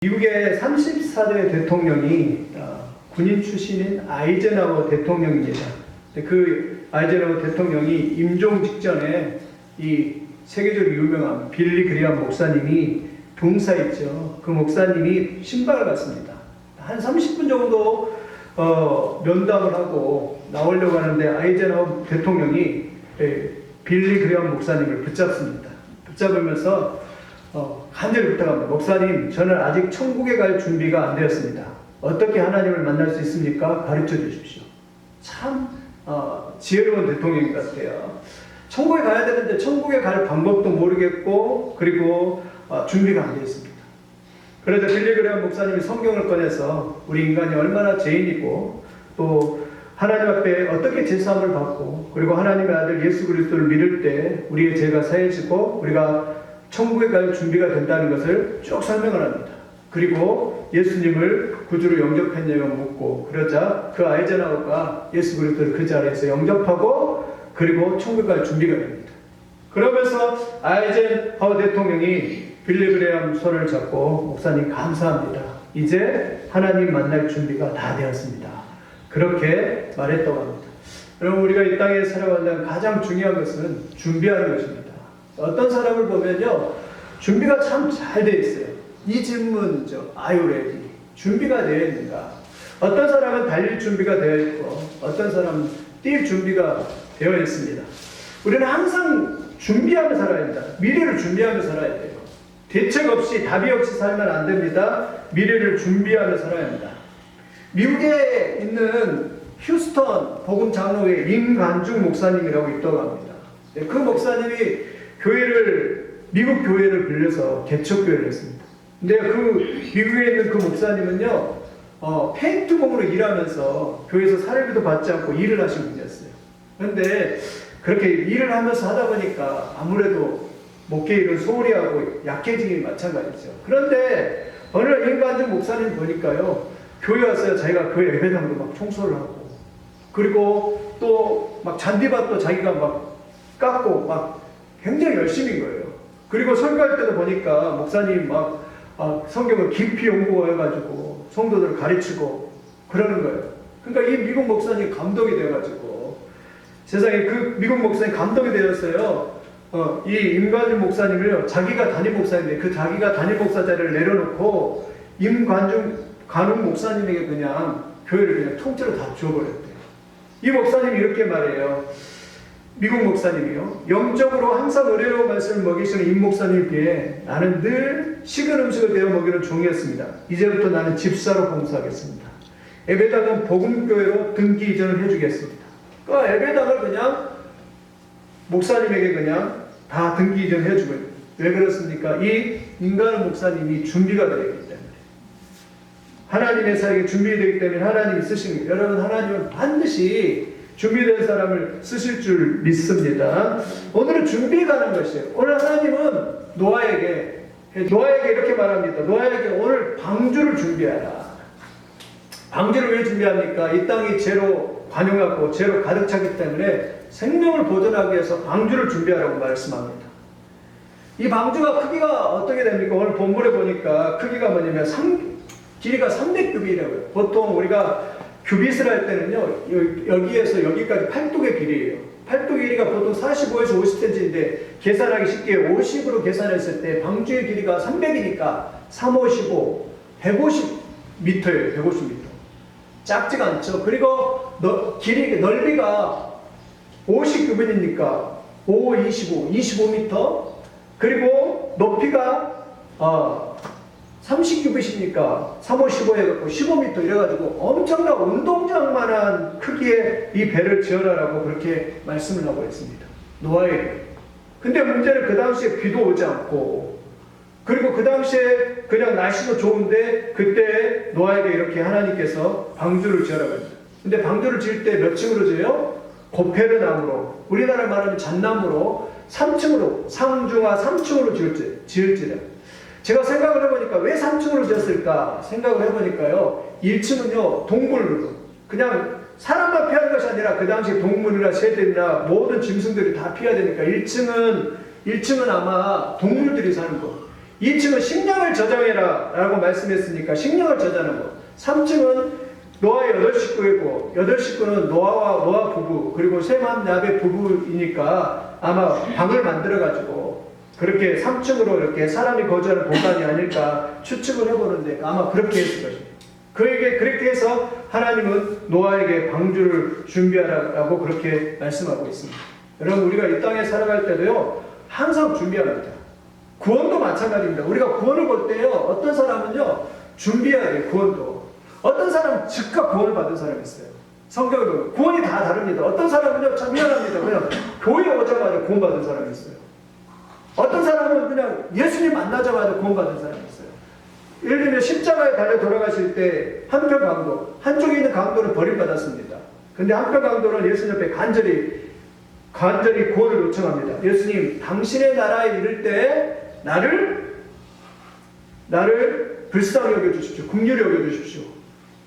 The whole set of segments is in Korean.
미국의 34대 대통령이 군인 출신인 아이젠하워 대통령입니다. 그 아이젠하워 대통령이 임종 직전에 이 세계적으로 유명한 빌리 그리엄 목사님이 병사했죠. 그 목사님이 신방을 갔습니다. 한 30분 정도 면담을 하고 나오려고 하는데 아이젠하워 대통령이 빌리 그리엄 목사님을 붙잡습니다. 붙잡으면서 간절히 부탁합니다. 목사님, 저는 아직 천국에 갈 준비가 안 되었습니다. 어떻게 하나님을 만날 수 있습니까? 가르쳐 주십시오. 참 지혜로운 대통령 같아요. 천국에 가야 되는데 천국에 갈 방법도 모르겠고 그리고 준비가 안 되어 있습니다. 그래서 빌리 그레엄 목사님이 성경을 꺼내서 우리 인간이 얼마나 죄인이고 또 하나님 앞에 어떻게 제사함을 받고 그리고 하나님의 아들 예수 그리스도를 믿을 때 우리의 죄가 사해지고 우리가 천국에 갈 준비가 된다는 것을 쭉 설명을 합니다. 그리고 예수님을 구주로 영접했냐고 묻고 그러자 그 아이젠하워가 예수 그리스도를 그 자리에서 영접하고 그리고 천국에 갈 준비가 됩니다. 그러면서 아이젠하워 대통령이 빌리 그레엄 손을 잡고 목사님 감사합니다. 이제 하나님 만날 준비가 다 되었습니다. 그렇게 말했다고 합니다. 여러분, 우리가 이 땅에 살아간다는 가장 중요한 것은 준비하는 것입니다. 어떤 사람을 보면요, 준비가 참 잘 되어 있어요. 이 질문이죠. Are you ready? 준비가 되어 있는가? 어떤 사람은 달릴 준비가 되어 있고 어떤 사람은 뛸 준비가 되어 있습니다. 우리는 항상 준비하며 살아야 합니다. 미래를 준비하며 살아야 돼요. 대책 없이 답이 없이 살면 안 됩니다. 미래를 준비하며 살아야 합니다. 미국에 있는 휴스턴 복음 장로회 임관중 목사님이라고 있다고 합니다. 그 목사님이 미국 교회를 빌려서 개척교회를 했습니다. 근데 그 미국에 있는 그 목사님은요, 페인트공으로 일하면서 교회에서 사례비도 받지 않고 일을 하신 분이었어요. 그런데 그렇게 일을 하면서 하다 보니까 아무래도 목회 일은 소홀히 하고 약해지기 마찬가지죠. 그런데 어느 날 임관중 목사님 보니까요, 교회 와서 자기가 그 예배당도 막 청소를 하고 그리고 또 막 잔디밭도 자기가 막 깎고 막 굉장히 열심인 거예요. 그리고 설교할 때도 보니까 목사님 막 성경을 깊이 연구해가지고 성도들을 가르치고 그러는 거예요. 그러니까 이 미국 목사님 감동이 돼가지고 세상에 그 미국 목사님 감동이 되었어요. 이 임관중 목사님을요, 자기가 담임 목사인데 그 자기가 담임 목사 자리를 내려놓고 관웅 목사님에게 그냥 교회를 그냥 통째로 다 주어버렸대요. 이 목사님이 이렇게 말해요. 미국 목사님이요, 영적으로 항상 어려운 말씀을 먹이시는 임 목사님에 비해 나는 늘 식은 음식을 데워 먹이는 종이었습니다. 이제부터 나는 집사로 봉사하겠습니다. 예배당은 복음교회로 등기 이전을 해주겠습니다. 그러니까 예배당을 그냥 목사님에게 그냥 다 등기 이전해주고 있는. 왜 그렇습니까? 이 임관중 목사님이 준비가 되어 있기 때문에, 하나님의 사역에 준비되기 때문에 하나님이 쓰신 거예요. 여러분, 하나님은 반드시 준비된 사람을 쓰실 줄 믿습니다. 오늘은 준비에 관한 것이에요. 오늘 하나님은 노아에게 이렇게 말합니다. 노아에게 오늘 방주를 준비하라. 방주를 왜 준비합니까? 이 땅이 죄로 관용하고 죄로 가득 차기 때문에 생명을 보존하기 위해서 방주를 준비하라고 말씀합니다. 이 방주가 크기가 어떻게 됩니까? 오늘 본문에 보니까 크기가 뭐냐면 길이가 300규빗이라고요. 보통 우리가 규빗을 할 때는요, 여기에서 여기까지 팔뚝의 길이에요. 팔뚝 길이가 보통 45에서 50cm인데 계산하기 쉽게 50으로 계산했을 때 방주의 길이가 300이니까 355, 150m예요. 150m. 작지가 않죠. 그리고 넓이가 50규빗이니까 5, 25, 25m. 그리고 높이가 30규빗이니까 3, 5, 15 해갖고 15m 이래가지고 엄청난 운동장만한 크기의 이 배를 지어라라고 그렇게 말씀을 하고 있습니다. 노아에게. 근데 문제는 그 당시에 비도 오지 않고 그리고 그 당시에 그냥 날씨도 좋은데 그때 노아에게 이렇게 하나님께서 방주를 지어라고 합니다. 근데 방주를 지을 때 몇 층으로 지어요? 고페르나무로, 우리나라 말하면 잣나무로 3층으로, 상중하 3층으로 지을지라. 제가 생각을 해보니까 왜 3층으로 지었을까 생각을 해보니까요, 1층은요 동물로, 그냥 사람만 피하는 것이 아니라 그 당시 동물이나 새들이나 모든 짐승들이 다 피해야 되니까 1층은 아마 동물들이 사는 곳, 2층은 식량을 저장해라 라고 말씀했으니까 식량을 저장하는 거. 3층은 노아의 8식구이고 8식구는 노아 부부 그리고 셈함 야벳 부부이니까 아마 방을 만들어가지고 그렇게 3층으로 이렇게 사람이 거주하는 공간이 아닐까 추측을 해보는데 아마 그렇게 했을 것입니다. 그에게 그렇게 해서 하나님은 노아에게 방주를 준비하라고 그렇게 말씀하고 있습니다. 여러분 우리가 이 땅에 살아갈 때도요 항상 준비합니다. 구원도 마찬가지입니다. 우리가 구원을 볼 때요 어떤 사람은요 준비해야 돼요. 구원도 어떤 사람은 즉각 구원을 받은 사람이 있어요. 성경을 보면 구원이 다 다릅니다. 어떤 사람은요 참 미안합니다. 그냥 교회 오자마자 구원 받은 사람이 있어요. 어떤 사람은 그냥 예수님 만나자마자 구원 받은 사람이 있어요. 예를 들면 십자가에 달려 돌아가실 때 한편 강도, 한쪽에 있는 강도는 버림받았습니다. 근데 한편 강도는 예수님 옆에 간절히 구원을 요청합니다. 예수님, 당신의 나라에 이를 때 나를 불쌍히 여겨주십시오. 긍휼히 여겨주십시오.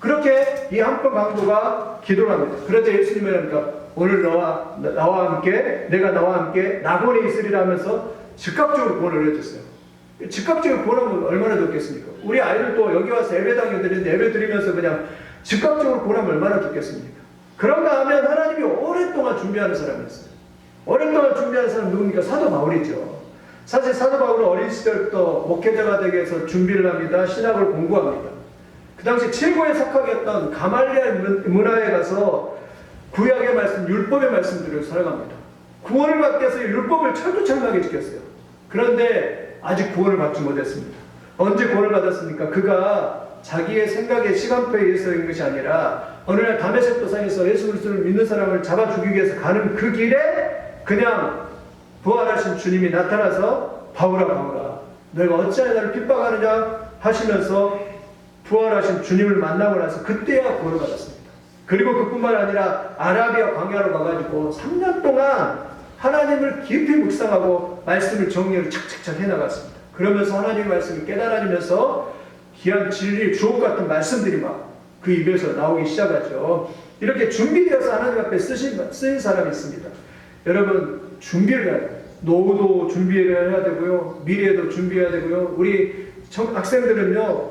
그렇게 이 한편 강도가 기도를 합니다. 그러자 예수님은 그러니까 오늘 나와 함께 내가 나와 함께 낙원에 있으리라 하면서 즉각적으로 구원을 해줬어요. 즉각적으로 구원하면 얼마나 좋겠습니까? 우리 아이들도 여기 와서 예배 당겨드리는데 예배 드리면서 그냥 즉각적으로 구원하면 얼마나 좋겠습니까? 그런가 하면 하나님이 오랫동안 준비하는 사람이 있어요. 오랫동안 준비하는 사람 누굽니까? 사도 바울이죠. 사실 사도 바울은 어린 시절부터 목회자가 되기 위해서 준비를 합니다. 신학을 공부합니다. 그 당시 최고의 석학이었던 가말리알 문화에 가서 구약의 말씀, 율법의 말씀들을 살아갑니다. 구원을 받기 위해서 율법을 철두철미하게 지켰어요. 그런데 아직 구원을 받지 못했습니다. 언제 구원을 받았습니까? 그가 자기의 생각의 시간표에 의해서인 것이 아니라 어느 날 다메섹 도상에서 예수 그리스도를 믿는 사람을 잡아 죽이기 위해서 가는 그 길에 그냥 부활하신 주님이 나타나서 바울아 너희가 어찌하여 나를 핍박하느냐 하시면서 부활하신 주님을 만나고 나서 그때야 구원을 받았습니다. 그리고 그뿐만 아니라 아라비아 광야로 가가지고 3년 동안 하나님을 깊이 묵상하고 말씀을 정리를 착착착 해나갔습니다. 그러면서 하나님의 말씀을 깨달아지면서 귀한 진리, 주옥 같은 말씀들이 막 그 입에서 나오기 시작하죠. 이렇게 준비되어서 하나님 앞에 쓰인 사람이 있습니다. 여러분 준비를 해야 돼요. 노후도 준비를 해야 되고요. 미래도 준비해야 되고요. 우리 학생들은요.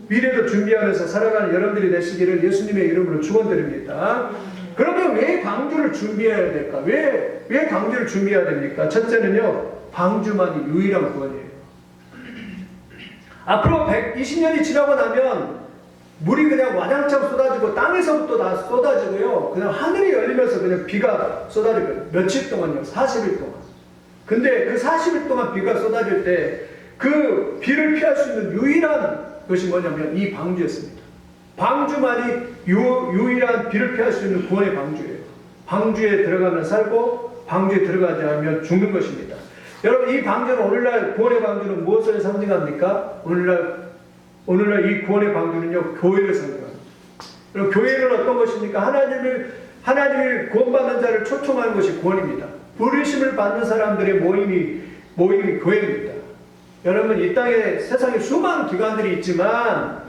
미래도 준비하면서 살아가는 여러분들이 되시기를 예수님의 이름으로 축원드립니다. 그러면 왜 방주를 준비해야 될까? 왜 방주를 준비해야 됩니까? 첫째는요. 방주만이 유일한 구원이에요. 앞으로 120년이 지나고 나면 물이 그냥 와장창 쏟아지고 땅에서부터 다 쏟아지고요. 그냥 하늘이 열리면서 그냥 비가 쏟아지고요. 며칠 동안요. 40일 동안. 근데 그 40일 동안 비가 쏟아질 때 그 비를 피할 수 있는 유일한 것이 뭐냐면 이 방주였습니다. 방주만이 유일한 비를 피할 수 있는 구원의 방주예요. 방주에 들어가면 살고 방주에 들어가지 않으면 죽는 것입니다. 여러분 이 방주는 오늘날 구원의 방주는 무엇을 상징합니까? 오늘날 이 구원의 방주는요 교회를 상징합니다. 그럼 교회는 어떤 것입니까? 하나님을 구원받는 자를 초청하는 것이 구원입니다. 부르심을 받는 사람들의 모임이 교회입니다. 여러분 이 땅에 세상에 수많은 기관들이 있지만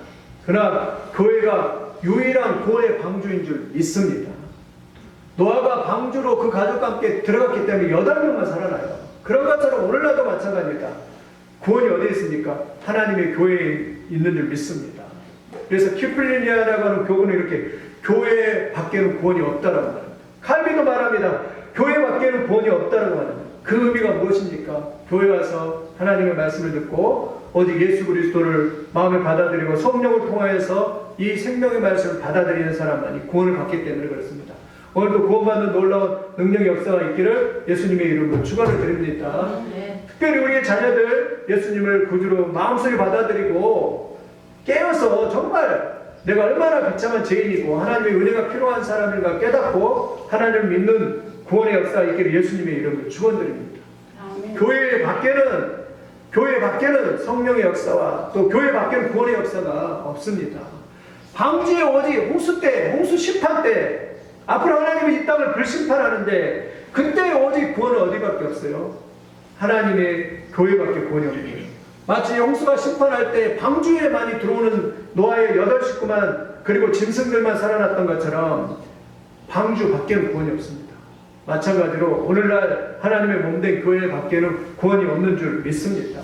그러나 교회가 유일한 구원의 방주인 줄 믿습니다. 노아가 방주로 그 가족과 함께 들어갔기 때문에 8명만 살아나요. 그런 것처럼 오늘날도 마찬가지입니다. 구원이 어디에 있습니까? 하나님의 교회에 있는 줄 믿습니다. 그래서 키플리니아라고 하는 교훈은 이렇게 교회 밖에는 구원이 없다라고 말합니다. 칼빈도 말합니다. 교회 밖에는 구원이 없다라고 말합니다. 그 의미가 무엇입니까? 교회 와서 하나님의 말씀을 듣고 오직 예수 그리스도를 마음에 받아들이고 성령을 통하여서 이 생명의 말씀을 받아들이는 사람만이 구원을 받기 때문에 그렇습니다. 오늘도 구원받는 놀라운 능력의 역사가 있기를 예수님의 이름으로 축원을 드립니다. 특별히 우리의 자녀들 예수님을 구주로 마음속에 받아들이고 깨어서 정말 내가 얼마나 비참한 죄인이고 하나님의 은혜가 필요한 사람인가 깨닫고 하나님을 믿는 구원의 역사가 있기를 예수님의 이름으로 축원드립니다. 교회 밖에는 성령의 역사와 또 교회 밖에는 구원의 역사가 없습니다. 방주에 오직 홍수 심판 때 앞으로 하나님이 이 땅을 불심판하는데 그때 오직 구원은 어디밖에 없어요? 하나님의 교회밖에 구원이 없는 거예요. 마치 홍수가 심판할 때 방주에 많이 들어오는 노아의 8식구만 그리고 짐승들만 살아났던 것처럼 방주 밖에는 구원이 없습니다. 마찬가지로 오늘날 하나님의 몸된 교회 밖에는 구원이 없는 줄 믿습니다.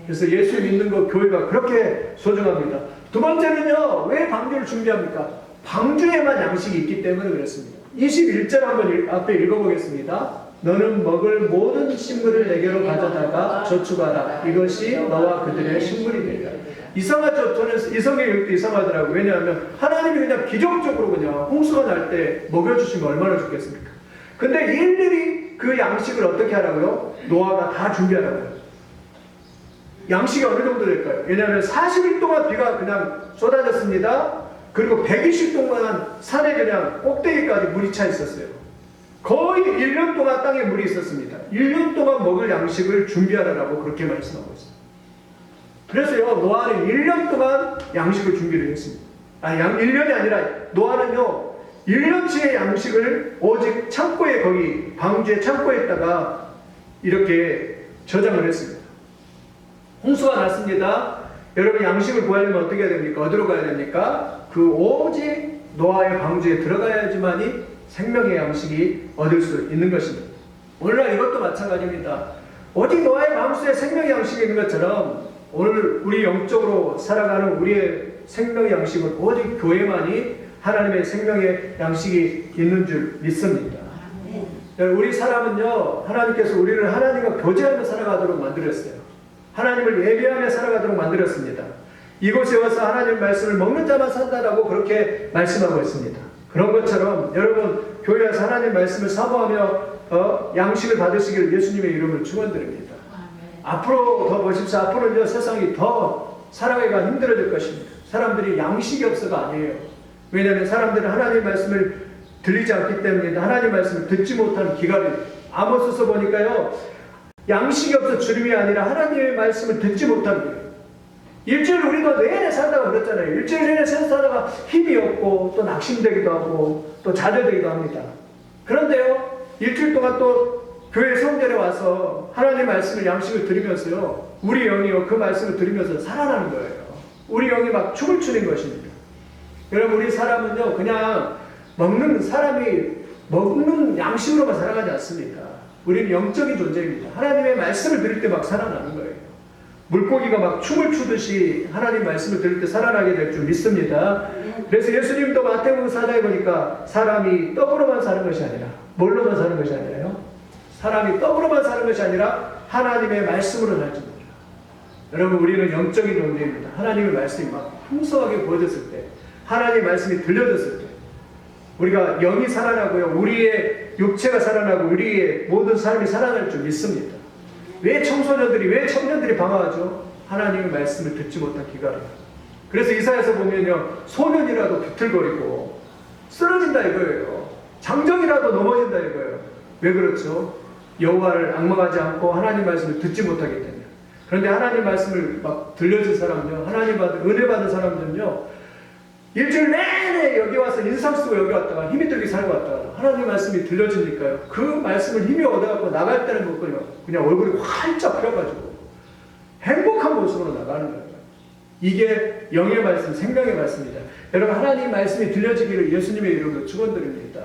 그래서 예수 믿는 거 교회가 그렇게 소중합니다. 두 번째는요, 왜 방주를 준비합니까? 방주에만 양식이 있기 때문에 그렇습니다. 21절 한번 앞에 읽어보겠습니다. 너는 먹을 모든 식물을 내게로 가져다가 저축하라. 이것이 너와 그들의 식물이 되리라. 이상하죠? 저는 이 성경 읽을 때 이상하더라고요. 왜냐하면 하나님이 그냥 기적적으로 그냥 홍수가 날 때 먹여주시면 얼마나 좋겠습니까? 근데 일일이 그 양식을 어떻게 하라고요? 노아가 다 준비하라고요. 양식이 어느 정도 될까요? 왜냐하면 40일 동안 비가 그냥 쏟아졌습니다. 그리고 120일 동안 산에 그냥 꼭대기까지 물이 차 있었어요. 거의 1년 동안 땅에 물이 있었습니다. 1년 동안 먹을 양식을 준비하라고 그렇게 말씀하고 있습니다. 그래서요, 노아는 1년 동안 양식을 준비를 했습니다. 1년이 아니라 노아는요, 1년치의 양식을 오직 창고에, 거기 방주의 창고에다가 이렇게 저장을 했습니다. 홍수가 났습니다. 여러분, 양식을 구하려면 어떻게 해야 됩니까? 어디로 가야 됩니까? 그 오직 노아의 방주에 들어가야지만이 생명의 양식이 얻을 수 있는 것입니다. 오늘날 이것도 마찬가지입니다. 오직 노아의 방주에 생명의 양식이 있는 것처럼 오늘 우리 영적으로 살아가는 우리의 생명의 양식은 오직 교회만이 하나님의 생명의 양식이 있는 줄 믿습니다. 우리 사람은요, 하나님께서 우리를 하나님과 교제하며 살아가도록 만들었어요. 하나님을 예배하며 살아가도록 만들었습니다. 이곳에 와서 하나님 말씀을 먹는 자만 산다라고 그렇게 말씀하고 있습니다. 그런 것처럼 여러분, 교회 와서 하나님 말씀을 사모하며 양식을 받으시길 예수님의 이름으로 축원드립니다. 앞으로 더 보십시오. 앞으로는 세상이 더 살아가기가 힘들어질 것입니다. 사람들이 양식이 없어가 아니에요. 왜냐하면 사람들은 하나님 말씀을 들리지 않기 때문에 하나님 말씀을 듣지 못하는 기갈입니다. 아모스서 보니까요, 양식이 없어 주름이 아니라 하나님의 말씀을 듣지 못한 거예요. 일주일 우리도 내내 살다가 그랬잖아요. 일주일 내내 살다가 힘이 없고 또 낙심되기도 하고 또 좌절되기도 합니다. 그런데요, 일주일 동안 또 교회 성전에 와서 하나님 말씀을 양식을 들으면서요, 우리 영이요 그 말씀을 들으면서 살아나는 거예요. 우리 영이 막 춤을 추는 것입니다. 여러분, 우리 사람은요, 그냥 사람이 먹는 양식으로만 살아가지 않습니다. 우리는 영적인 존재입니다. 하나님의 말씀을 들을 때 막 살아나는 거예요. 물고기가 막 춤을 추듯이 하나님 말씀을 들을 때 살아나게 될 줄 믿습니다. 그래서 예수님도 마태복음 4장에 보니까 사람이 떡으로만 사는 것이 아니라 뭘로만 사는 것이 아니라요? 사람이 떡으로만 사는 것이 아니라 하나님의 말씀으로 살지. 여러분, 우리는 영적인 존재입니다. 하나님의 말씀이 막 풍성하게 보여졌을 때, 하나님의 말씀이 들려졌을 때 우리가 영이 살아나고요, 우리의 육체가 살아나고 우리의 모든 삶이 살아날 줄 믿습니다. 왜 청소년들이, 왜 청년들이 방황하죠? 하나님의 말씀을 듣지 못한 기갈이에요. 그래서 이사야서 보면요, 소년이라도 비틀거리고 쓰러진다 이거예요. 장정이라도 넘어진다 이거예요. 왜 그렇죠? 여호와를 앙망하지 않고 하나님 말씀을 듣지 못하기 때문에. 그런데 하나님 말씀을 막 들려준 사람은요, 하나님 받은 은혜 받은 사람들은요, 일주일 내내 여기 와서 인상 쓰고 여기 왔다가 힘이 들게 살고 왔다가 하나님 말씀이 들려주니까요, 그 말씀을 힘이 얻어갖고 나갈 때는 못 그냥 얼굴이 활짝 펴가지고 행복한 모습으로 나가는 거예요. 이게 영의 말씀, 생명의 말씀입니다. 여러분, 하나님 말씀이 들려지기를 예수님의 이름으로 축원드립니다.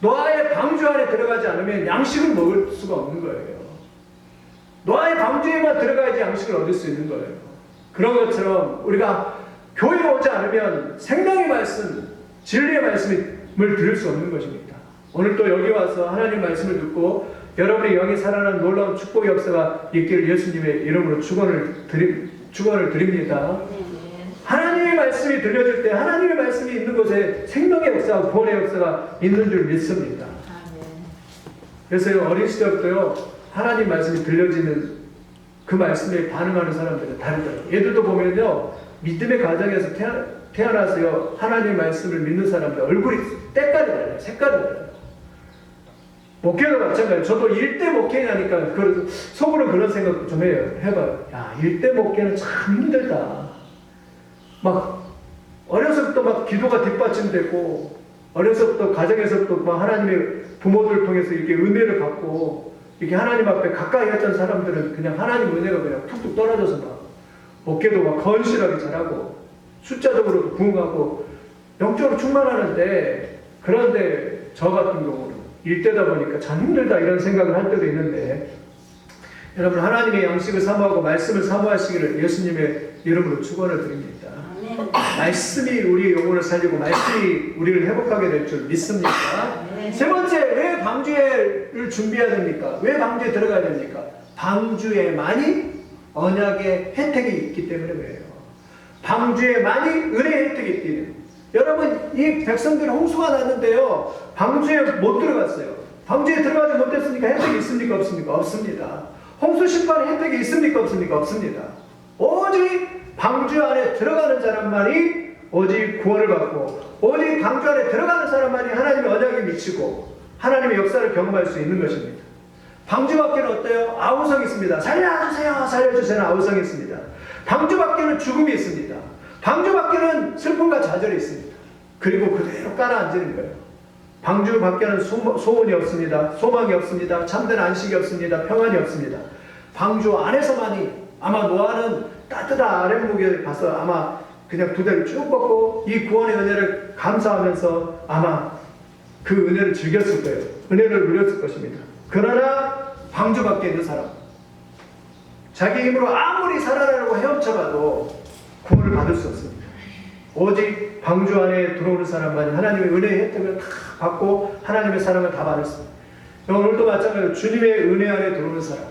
노아의 방주 안에 들어가지 않으면 양식을 먹을 수가 없는 거예요. 노아의 방주에만 들어가야지 양식을 얻을 수 있는 거예요. 그런 것처럼 우리가 교회에 오지 않으면 생명의 말씀, 진리의 말씀을 들을 수 없는 것입니다. 오늘 또 여기 와서 하나님 말씀을 듣고 여러분의 영이 살아나는 놀라운 축복의 역사가 있기를 예수님의 이름으로 축원을 드립니다. 하나님의 말씀이 들려질 때 하나님의 말씀이 있는 곳에 생명의 역사와 구원의 역사가 있는 줄 믿습니다. 그래서 어린 시절부터요, 하나님 말씀이 들려지는 그 말씀에 반응하는 사람들은 다르더라고요. 얘들도 보면요, 믿음의 가정에서 태어나서요, 하나님 말씀을 믿는 사람들 얼굴이 때깔이 달라요. 색깔이 달라요. 목회도 마찬가지예요. 저도 일대 목회하니까 속으로 그런 생각 좀 해봐요. 야, 일대 목회는 참 힘들다. 막 어려서부터 막 기도가 뒷받침되고, 어려서부터 가정에서부터 막 하나님의 부모들 통해서 이렇게 은혜를 받고 이렇게 하나님 앞에 가까이 했던 사람들은 그냥 하나님 은혜가 그냥 툭툭 떨어져서 막 목회도 막 건실하게 잘하고 숫자적으로도 부흥하고 영적으로 충만하는데, 그런데 저 같은 경우는 일대다 보니까 참 힘들다 이런 생각을 할 때도 있는데, 여러분 하나님의 양식을 사모하고 말씀을 사모하시기를 예수님의 이름으로 축원을 드립니다. 말씀이 우리의 영혼을 살리고 말씀이 우리를 회복하게 될 줄 믿습니까? 세 번째, 왜 방주회를 준비해야 됩니까? 왜 방주에 들어가야 됩니까? 방주에만이 언약의 혜택이 있기 때문에 그래요. 방주에만이 은혜의 혜택이 있기 때문에. 여러분 이 백성들이 홍수가 났는데요, 방주에 못 들어갔어요. 방주에 들어가지 못했으니까 혜택이 있습니까? 없습니까? 없습니다. 홍수 심판의 혜택이 있습니까? 없습니까? 없습니다. 오직 방주 안에 들어가는 사람만이 오직 구원을 받고, 오직 방주 안에 들어가는 사람만이 하나님의 언약에 미치고 하나님의 역사를 경험할 수 있는 것입니다. 방주 밖에는 어때요? 아우성이 있습니다. 살려주세요, 살려주세요 아우성이 있습니다. 방주 밖에는 죽음이 있습니다. 방주 밖에는 슬픔과 좌절이 있습니다. 그리고 그대로 깔아앉는 거예요. 방주 밖에는 소원이 없습니다. 소망이 없습니다. 참된 안식이 없습니다. 평안이 없습니다. 방주 안에서만이, 아마 노아는 따뜻한 아랫목에 가서 아마 그냥 두 다리 쭉 뻗고 이 구원의 은혜를 감사하면서 아마 그 은혜를 즐겼을 거예요. 은혜를 누렸을 것입니다. 그러나 방주 밖에 있는 사람, 자기 힘으로 아무리 살아나려고 헤엄쳐봐도 구원을 받을 수 없습니다. 오직 방주 안에 들어오는 사람만이 하나님의 은혜의 혜택을 다 받고 하나님의 사랑을 다 받을 수 있습니다. 오늘도 마찬가지로 주님의 은혜 안에 들어오는 사람,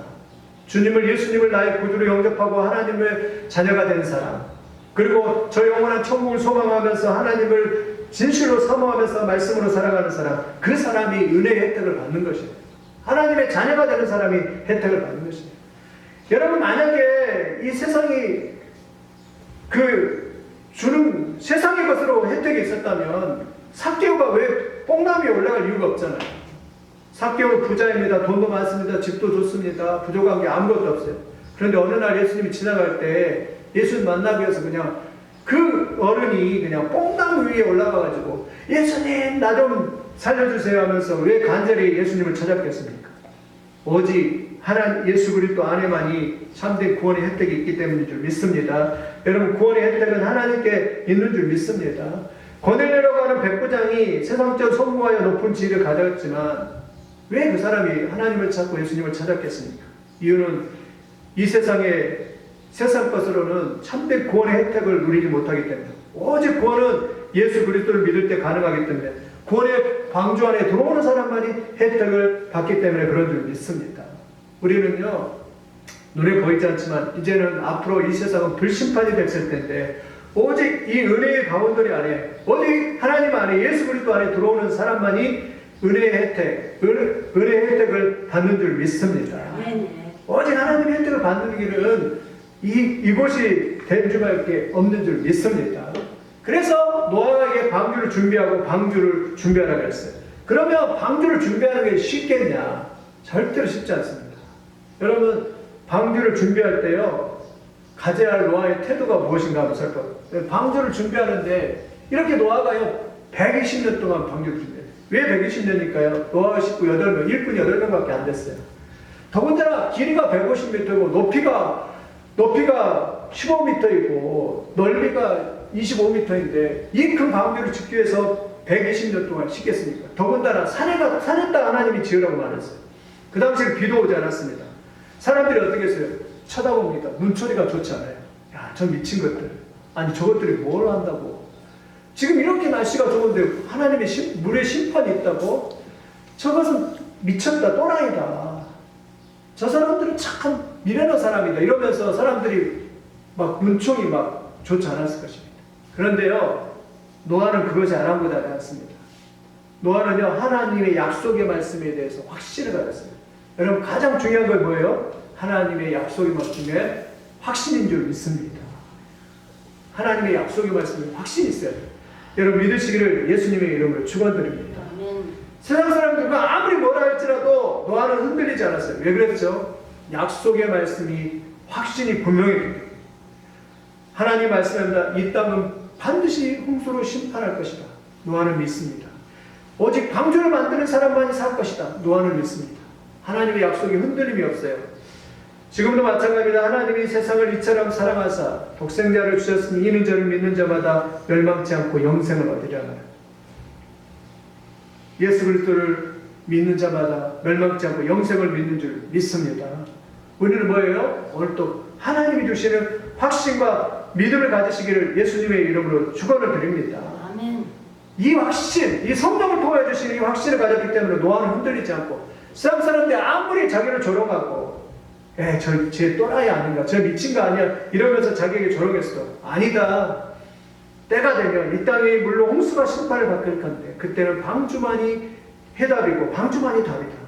예수님을 나의 구주로 영접하고 하나님의 자녀가 된 사람, 그리고 저 영원한 천국을 소망하면서 하나님을 진실로 사모하면서 말씀으로 살아가는 사람, 그 사람이 은혜의 혜택을 받는 것입니다. 하나님의 자녀가 되는 사람이 혜택을 받는 것입니다. 여러분 만약에 이 세상이 주는 세상의 것으로 혜택이 있었다면 삭개오가 왜 뽕나무에 올라갈 이유가 없잖아요. 삭개오는 부자입니다. 돈도 많습니다. 집도 좋습니다. 부족한 게 아무것도 없어요. 그런데 어느 날 예수님이 지나갈 때 예수님 만나기 위해서 그냥 그 어른이 그냥 뽕나무 위에 올라가가지고 예수님 나 좀 살려주세요 하면서 왜 간절히 예수님을 찾았겠습니까? 오직 하나님 예수 그리스도 안에만이 참된 구원의 혜택이 있기 때문인 줄 믿습니다. 여러분 구원의 혜택은 하나님께 있는 줄 믿습니다. 고넬료라고 하는 백부장이 세상적 성공하여 높은 지위를 가졌지만 왜 그 사람이 하나님을 찾고 예수님을 찾았겠습니까? 이유는 이 세상 것으로는 참된 구원의 혜택을 누리지 못하기 때문에, 오직 구원은 예수 그리스도를 믿을 때 가능하기 때문에 구원의 방주 안에 들어오는 사람만이 혜택을 받기 때문에 그런 줄 믿습니다. 우리는요 눈에 보이지 않지만 이제는 앞으로 이 세상은 불심판이 됐을 텐데 오직 이 은혜의 가운데 안에, 오직 하나님 안에 예수 그리스도 안에 들어오는 사람만이 은혜의 혜택을 받는 줄 믿습니다. 오직 하나님의 혜택을 받는 길은 이곳이 된 줄밖에 없는 줄 믿습니다. 그래서 노아에게 방주를 준비하고 방주를 준비하라고 했어요. 그러면 방주를 준비하는 게 쉽겠냐? 절대로 쉽지 않습니다. 여러분 방주를 준비할 때요 가져야 할 노아의 태도가 무엇인가 한번 살펴봐요. 방주를 준비하는데 이렇게 노아가요 120년 동안 방주를 준비해요. 왜 120년일까요? 노아의 식구 8명, 일꾼이 8명밖에 안 됐어요. 더군다나 길이가 150m이고 높이가 15m이고 넓이가 25m인데 이 큰 방주를 짓기 위해서 120년 동안 짓겠습니까? 더군다나 산에 땅 하나님이 지으라고 말했어요. 그 당시에 비도 오지 않았습니다. 사람들이 어떻게 했어요? 쳐다봅니다. 눈초리가 좋지 않아요. 야, 저 미친 것들. 아니 저것들이 뭘 한다고. 지금 이렇게 날씨가 좋은데 하나님의 물의 심판이 있다고? 저것은 미쳤다. 또라이다. 저 사람들은 착한 미련한 사람이다. 이러면서 사람들이 막 눈총이 막 좋지 않았을 것입니다. 그런데요 노아는 그것이 아랑곳하지 않습니다. 노아는요 하나님의 약속의 말씀에 대해서 확신을 가졌어요. 여러분 가장 중요한 건 뭐예요? 하나님의 약속의 말씀에 확신인 줄 믿습니다. 하나님의 약속의 말씀에 확신이 있어야 돼요. 여러분 믿으시기를 예수님의 이름으로 축원드립니다. 세상 사람들과 아무리 뭐라 할지라도 노아는 흔들리지 않았어요. 왜 그랬죠? 약속의 말씀이 확신이 분명했기 때문에. 하나님 말씀합니다. 이 땅은 반드시 홍수로 심판할 것이다. 노아는 믿습니다. 오직 방주를 만드는 사람만이 살 것이다. 노아는 믿습니다. 하나님의 약속이 흔들림이 없어요. 지금도 마찬가지입니다. 하나님이 세상을 이처럼 사랑하사 독생자를 주셨으니 이는 저를 믿는 자마다 멸망치 않고 영생을 얻으려 하라. 예수 그리스도를 믿는 자마다 멸망치 않고 영생을 믿는 줄 믿습니다. 우리는 뭐예요? 오늘 또 하나님이 주시는 확신과 믿음을 가지시기를 예수님의 이름으로 축원을 드립니다. 아멘. 이 확신, 이 성령을 통해 주시는 이 확신을 가졌기 때문에 노아는 흔들리지 않고 세상 사람들이 아무리 자기를 조롱하고 쟤 또라이 아닌가, 저 미친 거 아니야 이러면서 자기에게 조롱했어. 아니다. 때가 되면 이 땅에 물론 홍수가 심판을 받을 건데 그때는 방주만이 해답이고 방주만이 답이다.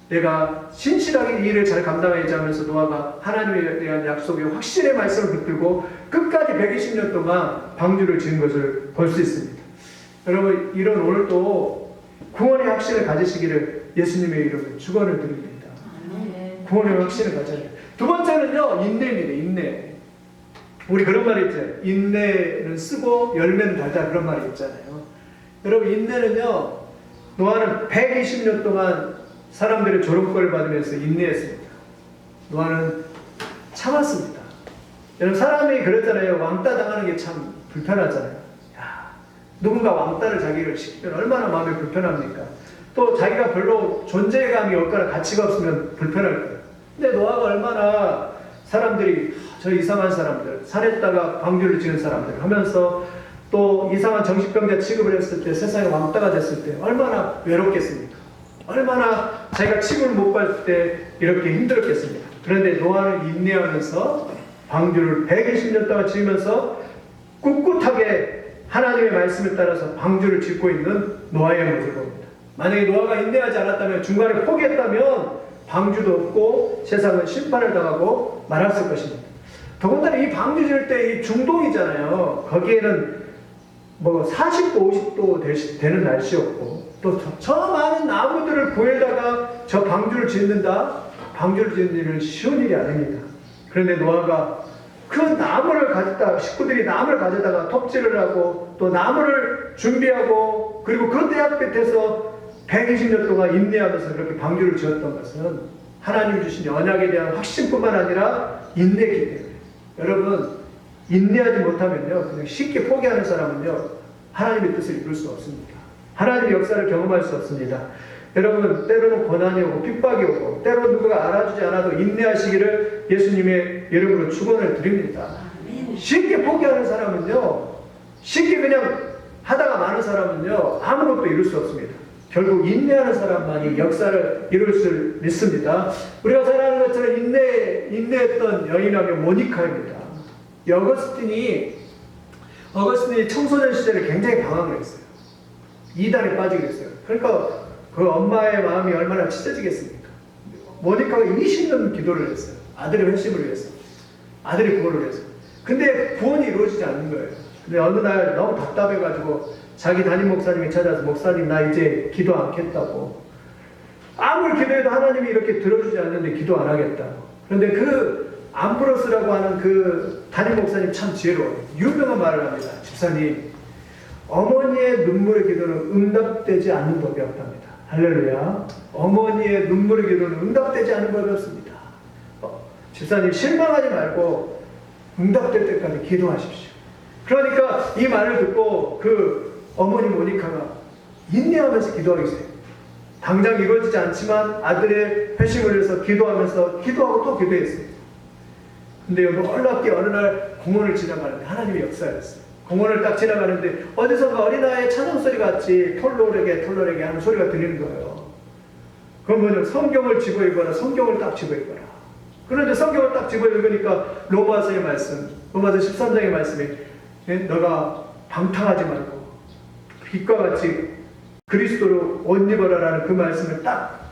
내가 신실하게 이 일을 잘 감당하지 하면서 노아가 하나님에 대한 약속의 확신의 말씀을 붙들고 끝까지 120년 동안 방주를 지은 것을 볼 수 있습니다. 여러분, 이런 오늘도 구원의 확신을 가지시기를 예수님의 이름으로 축원을 드립니다. 구원의 확신을 가져야 돼요. 두 번째는요, 인내입니다. 인내. 우리 그런 말이 있잖아요. 인내는 쓰고 열매는 달다, 그런 말이 있잖아요. 여러분, 인내는요, 노아는 120년 동안 사람들의 조롱거리를 받으면서 인내했습니다. 노아는 참았습니다. 여러분, 사람이 그랬잖아요. 왕따 당하는 게 참 불편하잖아요. 누군가 왕따를 자기를 시키면 얼마나 마음이 불편합니까? 또 자기가 별로 존재감이 없거나 가치가 없으면 불편할 거예요. 근데 노아가 얼마나 사람들이 저 이상한 사람들, 산에다가 방주를 지은 사람들 하면서 또 이상한 정신병자 취급을 했을 때 세상에 왕따가 됐을 때 얼마나 외롭겠습니까? 얼마나 자기가 취급을 못 받을 때 이렇게 힘들었겠습니까? 그런데 노아는 인내하면서 방주를 120년 동안 지으면서 꿋꿋하게 하나님의 말씀을 따라서 방주를 짓고 있는 노아의 모습을 봅니다. 만약에 노아가 인내하지 않았다면, 중간에 포기했다면 방주도 없고 세상은 심판을 당하고 말았을 것입니다. 더군다나 이 방주 지을 때 이 중동이잖아요. 거기에는 뭐 40도, 50도 되는 날씨였고 또 저 많은 나무들을 구해다가 저 방주를 짓는다? 방주를 짓는 일은 쉬운 일이 아닙니다. 그런데 노아가 그 나무를 가져다, 식구들이 나무를 가져다가 톱질을 하고 또 나무를 준비하고 그리고 그 대학 끝에서 120년 동안 인내하면서 그렇게 방주를 지었던 것은 하나님 주신 언약에 대한 확신뿐만 아니라 인내이기 때문에, 여러분, 인내하지 못하면요, 그냥 쉽게 포기하는 사람은요, 하나님의 뜻을 이룰 수 없습니다. 하나님의 역사를 경험할 수 없습니다. 여러분, 때로는 고난이 오고 핍박이 오고 때로는 누구가 알아주지 않아도 인내하시기를 예수님의 이름으로 축원을 드립니다. 쉽게 포기하는 사람은요, 쉽게 그냥 하다가 마는 사람은요, 아무것도 이룰 수 없습니다. 결국 인내하는 사람만이 역사를 이룰 수 믿습니다. 우리가 잘 아는 것처럼 인내했던 여인하면 모니카입니다. 이 어거스틴이 청소년 시절에 굉장히 방황을 했어요. 이단에 빠지게 됐어요. 그러니까 그 엄마의 마음이 얼마나 찢어지겠습니까? 모니카가 20년 기도를 했어요. 아들의 회심을 위해서. 아들의 구원을 위해서. 근데 구원이 이루어지지 않는 거예요. 근데 어느 날 너무 답답해가지고 자기 담임 목사님이 찾아서, 목사님 나 이제 기도 않겠다고. 아무리 기도해도 하나님이 이렇게 들어주지 않는데 기도 안 하겠다고. 그런데 그 암브로스라고 하는 그 담임 목사님 참 지혜로워요. 유명한 말을 합니다. 집사님, 어머니의 눈물의 기도는 응답되지 않는 법이 없답니다. 할렐루야. 어머니의 눈물의 기도는 응답되지 않는 법이 없습니다. 집사님, 실망하지 말고 응답될 때까지 기도하십시오. 그러니까 이 말을 듣고 그 어머니 모니카가 인내하면서 기도하기 시작해요. 당장 이루어지지 않지만 아들의 회심을 위해서 기도하고 또 기도했어요. 근데 놀랍게 어느 날 공원을 지나가는데 하나님의 역사였어요. 공원을 딱 지나가는데 어디선가 어린아이의 찬송소리 같이 톨로레게 하는 소리가 들리는 거예요. 그건 뭐냐, 성경을 집어 읽어라, 성경을 딱 집어 읽어라. 그런데 성경을 딱 집어 읽으니까 로마서의 말씀, 로마서 13장의 말씀이 너가 방탕하지 말고 빛과 같이 그리스도로 옷 입어라라는 그 말씀을 딱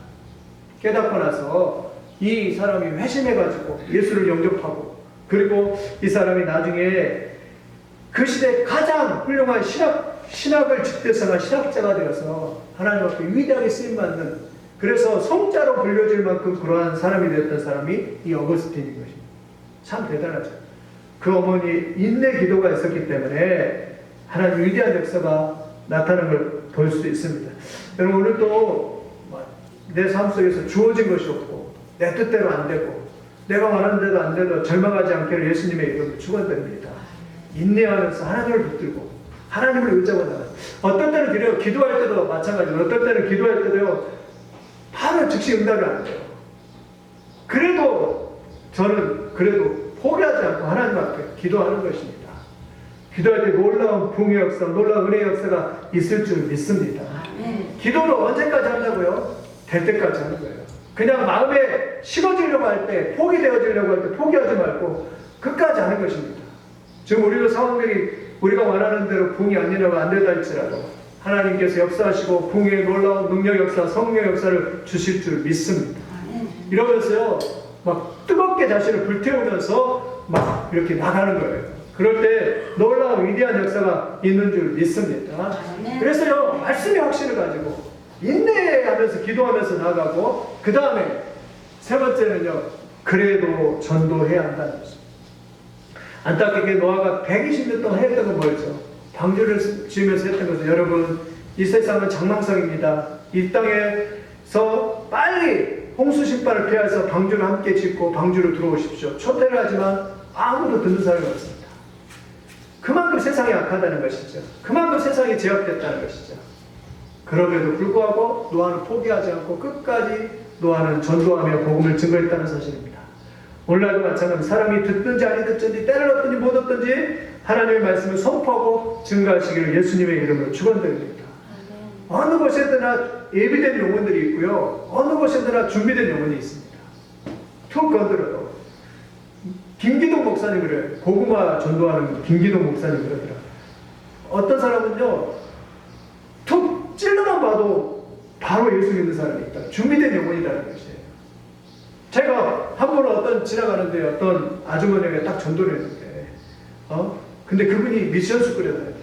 깨닫고 나서 이 사람이 회심해가지고 예수를 영접하고, 그리고 이 사람이 나중에 그 시대에 가장 훌륭한 신학을 집대성한 신학자가 되어서 하나님 앞에 위대하게 쓰임받는, 그래서 성자로 불려질 만큼 그러한 사람이 되었던 사람이 이 어거스틴인 것입니다. 참 대단하죠. 그 어머니 인내 기도가 있었기 때문에 하나님 위대한 역사가 나타나는 걸 볼 수 있습니다. 여러분, 오늘도 내 삶 속에서 주어진 것이 없고 내 뜻대로 안 되고 내가 원하는 대로 안 돼도 절망하지 않기를 예수님의 이름으로 축원드립니다. 인내하면서 하나님을 붙들고 하나님을 의지하고 나가요. 어떤 때는 그래요. 기도할 때도 마찬가지로 어떤 때는 기도할 때도요, 바로 즉시 응답이 안 돼요. 그래도 저는 그래도 포기하지 않고 하나님 앞에 기도하는 것입니다. 기도할 때 놀라운 붕의 역사, 놀라운 은혜의 역사가 있을 줄 믿습니다. 기도를 언제까지 하냐고요? 될 때까지 하는 거예요. 그냥 마음에 식어지려고 할 때, 포기되어지려고 할 때 포기하지 말고 끝까지 하는 것입니다. 지금 우리도 상황들이 우리가 원하는 대로 붕이 안 일어나고 안 된다 할지라도 하나님께서 역사하시고 붕의 놀라운 능력 역사, 성령 역사를 주실 줄 믿습니다. 이러면서요, 막 뜨겁게 자신을 불태우면서 막 이렇게 나가는 거예요. 그럴 때 놀라운 위대한 역사가 있는 줄 믿습니다. 그래서요, 말씀의 확신을 가지고 인내하면서 기도하면서 나가고, 그 다음에 세 번째는요, 그래도 전도해야 한다는 것입니다. 안타깝게 노아가 120년 동안 했던 건 뭐였죠? 방주를 지으면서 했던 것은, 여러분, 이 세상은 장망성입니다. 이 땅에서 빨리 홍수 심판을 피해서 방주를 함께 짓고 방주로 들어오십시오. 초대를 하지만 아무도 듣는 사람이 없습니다. 그만큼 세상이 악하다는 것이죠. 그만큼 세상이 제압됐다는 것이죠. 그럼에도 불구하고 노아는 포기하지 않고 끝까지 노아는 전도하며 복음을 증거했다는 사실입니다. 오늘날도 마찬가지, 사람이 듣든지 아니 듣든지 때를 얻든지 못 얻든지 하나님의 말씀을 선포하고 증거하시기를 예수님의 이름으로 축원드립니다. 어느 곳에서나 예비된 영혼들이 있고요, 어느 곳에서나 준비된 영혼이 있습니다. 툭 건드려도. 김기동 목사님 그래요. 고구마 전도하는 김기동 목사님 그러더라. 어떤 사람은요, 툭 찔러만 봐도 바로 예수 믿는 사람이 있다. 준비된 영혼이라는 것이에요. 제가 한 번 어떤 지나가는데 어떤 아주머니가 딱 전도를 했는데, 근데 그분이 미션 스쿨에 다녔대요.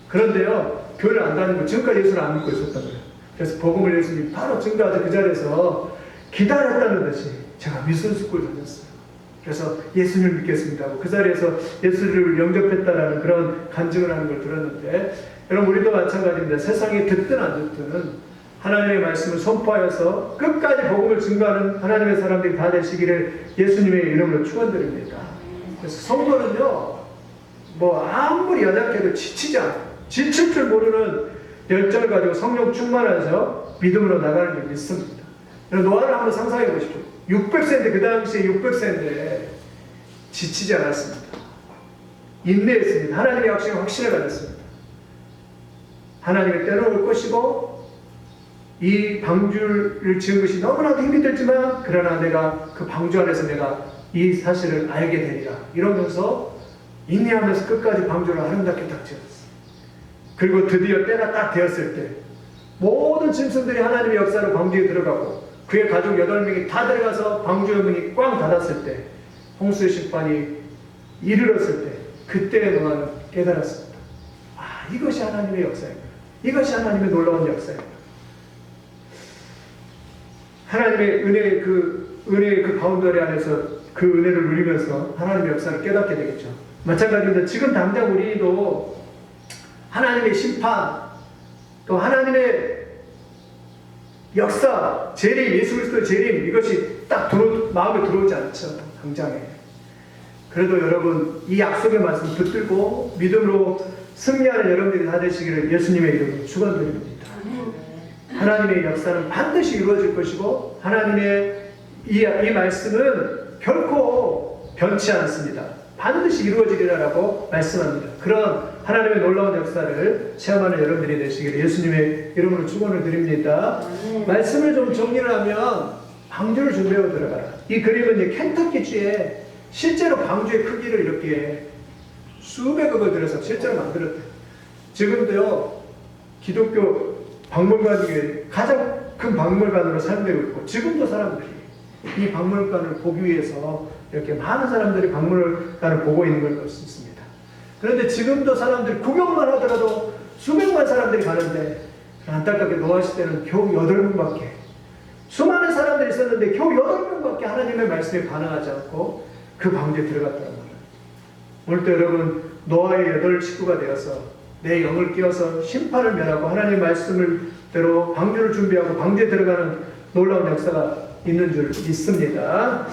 그런데요, 교회를 안 다니고 지금까지 예수를 안 믿고 있었던 거예요. 그래서 복음을 예수님이 바로 증거하자 그 자리에서 기다렸다는 듯이 제가 미션 스쿨 다녔어요. 그래서 예수님을 믿겠습니다 하고 그 자리에서 예수를 영접했다라는 그런 간증을 하는 걸 들었는데, 여러분, 우리도 마찬가지입니다. 세상이 듣든 안 듣든 하나님의 말씀을 선포하여서 끝까지 복음을 증거하는 하나님의 사람들이 다 되시기를 예수님의 이름으로 축원드립니다. 그래서 성도는요, 뭐 아무리 연약해도 지치지 않고 지칠 줄 모르는 열정을 가지고 성령 충만해서 믿음으로 나가는 줄 믿습니다. 노아를 한번 상상해 보십시오. 600세인데, 그 당시에 600세인데 지치지 않았습니다. 인내했습니다. 하나님의 약속에 확신을 가졌습니다. 하나님의 때로 올 것이고, 이 방주를 지은 것이 너무나도 힘이 들지만 그러나 내가 그 방주 안에서 내가 이 사실을 알게 되리라 이러면서 인내하면서 끝까지 방주를 아름답게 딱 지었어요. 그리고 드디어 때가 딱 되었을 때 모든 짐승들이 하나님의 역사로 방주에 들어가고 그의 가족 8명이 다 들어가서 방주의 문이 꽝 닫았을 때, 홍수의 심판이 이르렀을 때, 그때 노아는 깨달았습니다. 아, 이것이 하나님의 역사입니다. 이것이 하나님의 놀라운 역사입니다. 하나님의 은혜의 그 바운더리 안에서 그 은혜를 누리면서 하나님의 역사를 깨닫게 되겠죠. 마찬가지입니다. 지금 당장 우리도 하나님의 심판, 또 하나님의 역사, 재림, 예수 그리스도의 재림, 이것이 딱 마음에 들어오지 않죠. 당장에. 그래도 여러분, 이 약속의 말씀 붙들고 믿음으로 승리하는 여러분들이 다 되시기를 예수님의 이름으로 축원드립니다. 하나님의 역사는 반드시 이루어질 것이고, 하나님의 이 말씀은 결코 변치 않습니다. 반드시 이루어지리라고 말씀합니다. 그런 하나님의 놀라운 역사를 체험하는 여러분들이 되시기를 예수님의 이름으로 축원을 드립니다. 말씀을 좀 정리를 하면, 방주를 준비하고 들어가라. 이 그림은 켄터키주에 실제로 방주의 크기를 이렇게 수백억을 들여서 실제로 만들었대요. 지금도요, 기독교 박물관 중에 가장 큰 박물관으로 사용되고 있고, 지금도 사람들이 이 박물관을 보기 위해서 이렇게 많은 사람들이 박물관을 보고 있는 걸 볼 수 있습니다. 그런데 지금도 사람들이 구경만 하더라도 수백만 사람들이 가는데, 안타깝게 노아 시대는 겨우 8명밖에, 수많은 사람들이 있었는데 겨우 8명밖에 하나님의 말씀에 반응하지 않고 그 방주에 들어갔다는 거예요. 오늘도 여러분, 노아의 8 식구가 되어서 내 영을 끼워서 심판을 면하고 하나님의 말씀을대로 방주를 준비하고 방주에 들어가는 놀라운 역사가 있는 줄 믿습니다.